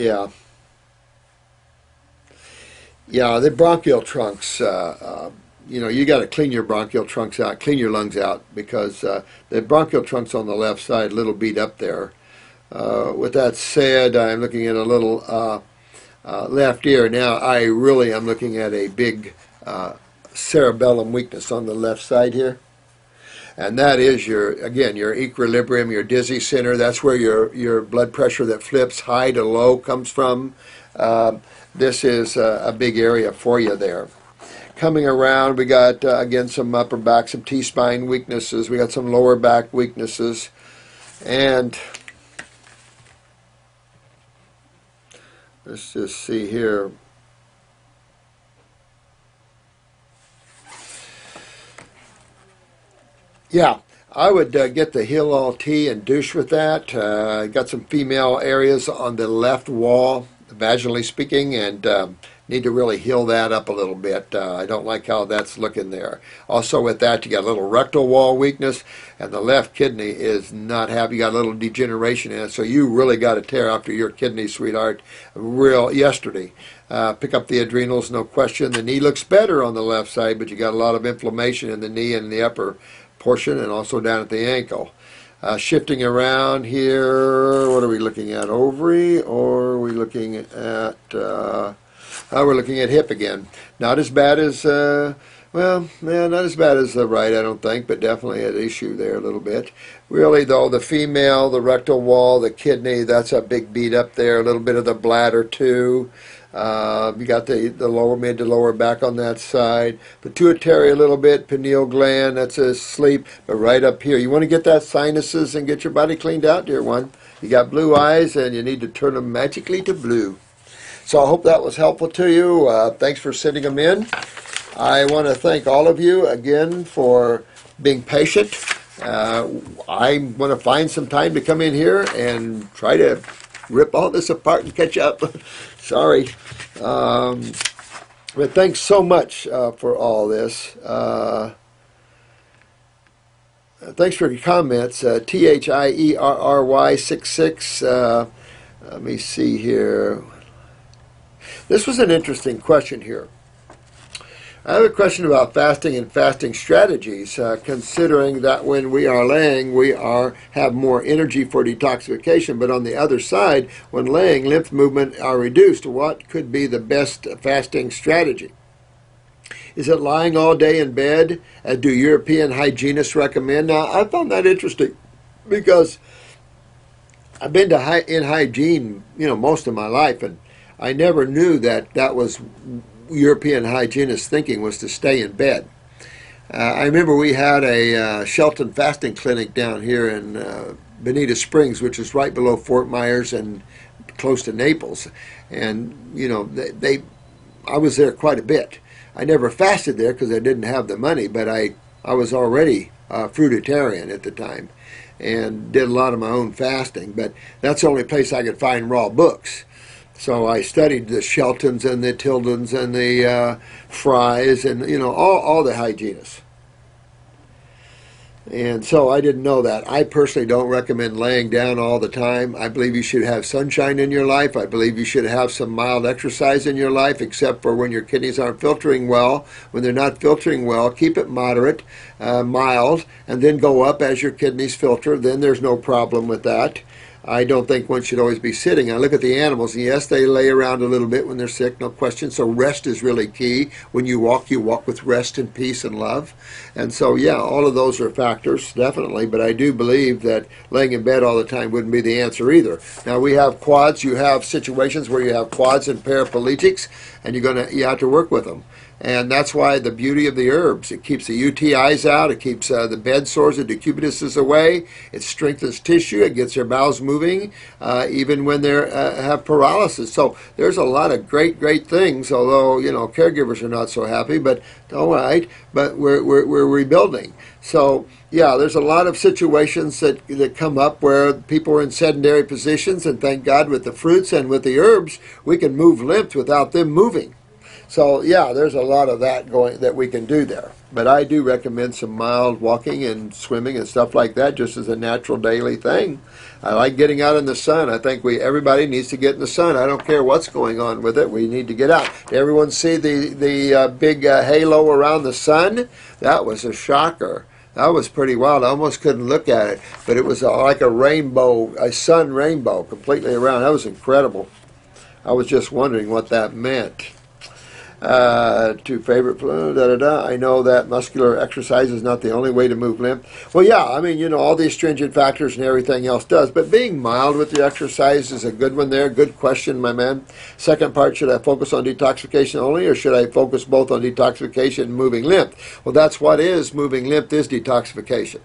Yeah. Yeah, the bronchial trunks, you got to clean your bronchial trunks out, clean your lungs out, because the bronchial trunks on the left side, a little beat up there. With that said, I'm looking at a little left ear. Now, I really am looking at a big cerebellum weakness on the left side here. And that is your equilibrium, your dizzy center. That's where your blood pressure that flips high to low comes from. This is a big area for you there. Coming around, we got, again, some upper back, some T-spine weaknesses. We got some lower back weaknesses. And let's just see here. Yeah, I would get the Heal All Tea and douche with that. Got some female areas on the left wall, vaginally speaking, and need to really heal that up a little bit. I don't like how that's looking there. Also with that, you got a little rectal wall weakness, and the left kidney is not happy. You got a little degeneration in it, so you really got to tear after your kidney, sweetheart, yesterday. Pick up the adrenals, no question. The knee looks better on the left side, but you got a lot of inflammation in the knee and the upper portion, and also down at the ankle. Shifting around here, what are we looking at? Ovary, or are we looking at, we're looking at hip again. Not as bad as, not as bad as the right, I don't think, but definitely an issue there a little bit. Really, though, the female, the rectal wall, the kidney, that's a big beat up there, a little bit of the bladder, too. You got the lower mid to lower back on that side. Pituitary a little bit, pineal gland, that's asleep. But right up here, you want to get that sinuses and get your body cleaned out, dear one. You got blue eyes, and you need to turn them magically to blue. So I hope that was helpful to you. Thanks for sending them in. I want to thank all of you again for being patient. I want to find some time to come in here and try to rip all this apart and catch up. Sorry. But thanks so much for all this. Thanks for your comments. THIERRY66. Let me see here. This was an interesting question here. I have a question about fasting and fasting strategies, considering that when we are laying, we have more energy for detoxification, but on the other side, when laying, lymph movement are reduced. What could be the best fasting strategy? Is it lying all day in bed? Do European hygienists recommend? Now, I found that interesting because I've been in hygiene, most of my life, and I never knew that was European hygienist thinking was to stay in bed. I remember we had a Shelton fasting clinic down here in Bonita Springs, which is right below Fort Myers and close to Naples. And, I was there quite a bit. I never fasted there because I didn't have the money, but I was already fruitarian at the time and did a lot of my own fasting. But that's the only place I could find raw books. So I studied the Sheltons and the Tildons and the Fries and, all the hygienists. And so I didn't know that. I personally don't recommend laying down all the time. I believe you should have sunshine in your life. I believe you should have some mild exercise in your life, except for when your kidneys aren't filtering well. When they're not filtering well, keep it moderate, mild, and then go up as your kidneys filter. Then there's no problem with that. I don't think one should always be sitting. I look at the animals, and yes, they lay around a little bit when they're sick, no question. So rest is really key. When you walk with rest and peace and love. And so, yeah, all of those are factors, definitely. But I do believe that laying in bed all the time wouldn't be the answer either. Now, we have quads. You have situations where you have quads and paraplegics, and you have to work with them. And that's why the beauty of the herbs. It keeps the UTIs out. It keeps the bed sores and decubitus away. It strengthens tissue. It gets their bowels moving, even when they have paralysis. So there's a lot of great things, although, caregivers are not so happy. But all right, but we're rebuilding. So, yeah, there's a lot of situations that come up where people are in sedentary positions, and thank God with the fruits and with the herbs, we can move lymph without them moving. So yeah, there's a lot of that going that we can do there. But I do recommend some mild walking and swimming and stuff like that, just as a natural daily thing. I like getting out in the sun. I think everybody needs to get in the sun. I don't care what's going on with it. We need to get out. Did everyone see the big halo around the sun? That was a shocker. That was pretty wild. I almost couldn't look at it, but it was like a rainbow, a sun rainbow completely around. That was incredible. I was just wondering what that meant. Two favorite, I know that muscular exercise is not the only way to move lymph. Well, yeah, I mean, you know, all the astringent factors and everything else does, but being mild with your exercise is a good one there. Good question, my man. Second part, should I focus on detoxification only, or should I focus both on detoxification and moving lymph? Well, that's what is moving lymph, is detoxification.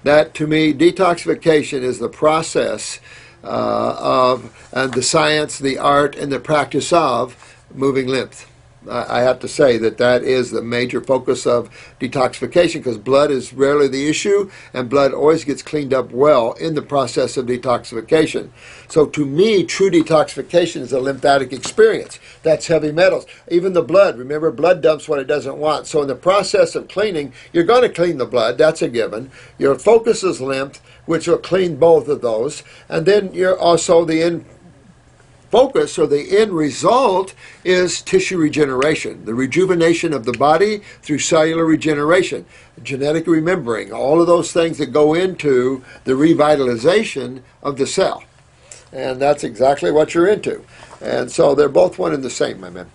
That, to me, detoxification is the process and the science, the art, and the practice of moving lymph. I have to say that is the major focus of detoxification, because blood is rarely the issue, and blood always gets cleaned up well in the process of detoxification. So to me, true detoxification is a lymphatic experience. That's heavy metals. Even the blood, remember, blood dumps what it doesn't want. So in the process of cleaning, you're going to clean the blood. That's a given. Your focus is lymph, which will clean both of those. And then you're also the end focus, or the end result, is tissue regeneration, the rejuvenation of the body through cellular regeneration, genetic remembering, all of those things that go into the revitalization of the cell. And that's exactly what you're into. And so they're both one and the same, my man.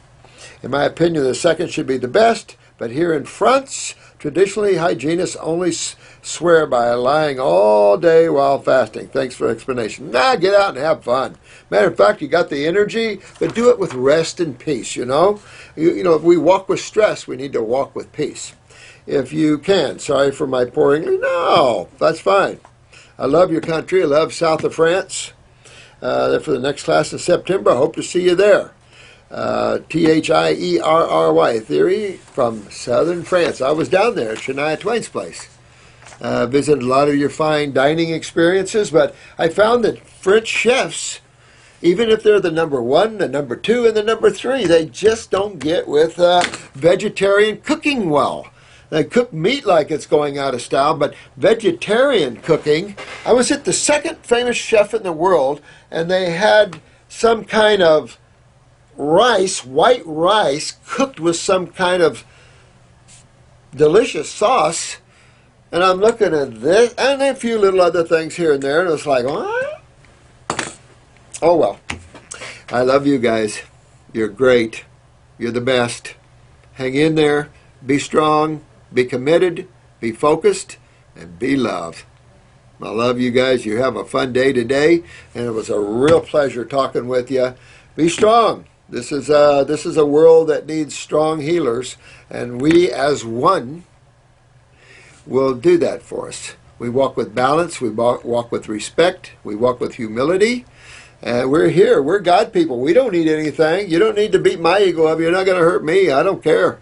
In my opinion, the second should be the best, but here in France, traditionally, hygienists only swear by lying all day while fasting. Thanks for the explanation. Get out and have fun. Matter of fact, you got the energy, but do it with rest and peace, you know. You know, if we walk with stress, we need to walk with peace. If you can. Sorry for my poor English. No, that's fine. I love your country. I love south of France. For the next class in September, I hope to see you there. Thierry, Theory from southern France. I was down there at Shania Twain's place. Visited a lot of your fine dining experiences, but I found that French chefs, even if they're the number one, the number two, and the number three, they just don't get with vegetarian cooking well. They cook meat like it's going out of style, but vegetarian cooking, I was at the second famous chef in the world, and they had some kind of rice, white rice, cooked with some kind of delicious sauce. And I'm looking at this, and a few little other things here and there, and it's like, what? Oh, well. I love you guys. You're great. You're the best. Hang in there. Be strong. Be committed. Be focused. And be loved. I love you guys. You have a fun day today, and it was a real pleasure talking with you. Be strong. This is a world that needs strong healers, and we as one will do that for us. We walk with balance, we walk with respect, we walk with humility, and we're here. We're God people. We don't need anything. You don't need to beat my ego up. You're not going to hurt me. I don't care.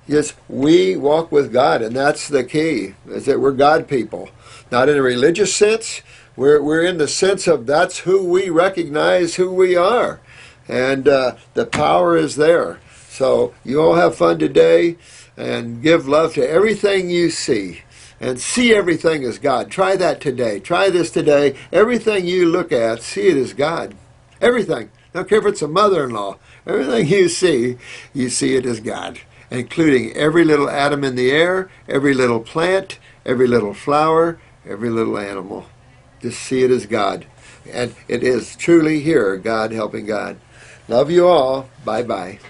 Yes, we walk with God, and that's the key, is that we're God people. Not in a religious sense. We're in the sense of that's who we recognize who we are. And the power is there. So you all have fun today, and give love to everything you see, and see everything as God. Try that today. Try this today. Everything you look at, see it as God. Everything. I don't care if it's a mother-in-law. Everything you see it as God, including every little atom in the air, every little plant, every little flower, every little animal. Just see it as God. And it is truly here, God helping God. Love you all. Bye-bye.